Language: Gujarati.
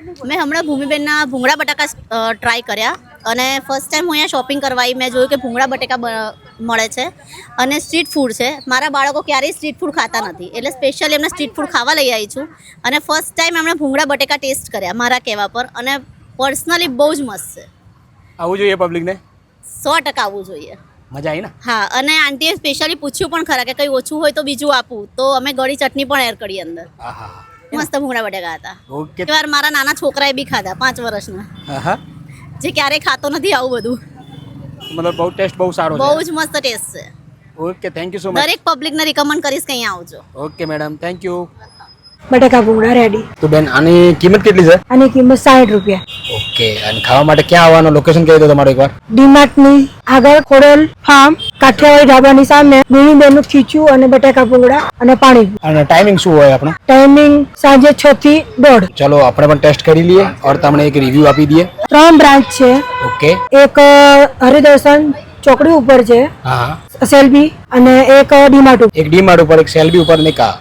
મેં હમણાં ભૂમિબેનના ભૂંગળા બટાકા ટ્રાય કર્યા અને ફર્સ્ટ ટાઈમ હું અહીંયા શોપિંગ કરવા આવી. મેં જોયું કે ભૂંગળા બટાકા મળે છે અને સ્ટ્રીટ ફૂડ છે. મારા બાળકો ક્યારેય સ્ટ્રીટ ફૂડ ખાતા નથી, એટલે સ્પેશિયલી એમને સ્ટ્રીટ ફૂડ ખાવા લઈ આવી છું. અને ફર્સ્ટ ટાઈમ એમણે ભૂંગળા બટાકા ટેસ્ટ કર્યા મારા કહેવા પર, અને પર્સનલી બહુ જ મસ્ત છે. આવવું જોઈએ પબ્લિકને, 100% આવવું જોઈએ. મજા આવી ને? હા, અને આંટીએ સ્પેશિયલી પૂછ્યું પણ ખરા કે કંઈ ઓછું હોય તો બીજું આપું, તો અમે ગળી ચટણી પણ એડ કરી અંદર. મસ્ત ભૂંગળા બટાકા હતા. ઓકે. વાર મારા નાના છોકરાએ બી ખાધા 5 વર્ષના, જે ક્યારેય ખાતો નથી આવું બધું. મતલબ બહુ ટેસ્ટ બહુ સારો છે. બહુ જ મસ્ત ટેસ્ટ છે. Okay, thank you so much. દરેક પબ્લિકને રિકમેન્ડ કરીશ કે અહીંયા આવજો. Okay madam, thank you. બટાકા ભૂંગળા રેડી. તો બેન આની કિંમત કેટલી છે? આની કિંમત 60 રૂપિયા. ઓકે, અને ખાવા માટે ક્યાં આવવાનું, લોકેશન કહી દો તમારું એકવાર. ડીમાર્ટ ની આગળ ખોડલ ફાર્મ, કાઠિયાવાડી ઢાબાની સામે મીણીબેનનું ખીચું અને બટાકા ભૂંગળા અને પાણી. અને ટાઈમિંગ શું હોય આપણો? ટાઈમિંગ સાંજે 6 થી 1:30. ચલો આપણે પણ ટેસ્ટ કરી લઈએ और તમને એક રિવ્યુ આપી દઈએ. 3 બ્રાન્ચ છે. ઓકે. એક હરિદર્શન ચોકડી ઉપર છે હા, સેલ્બી, અને એક ડીમાર્ટ ઉપર. એક ડીમાર્ટ ઉપર, એક સેલ્બી ઉપર ને એક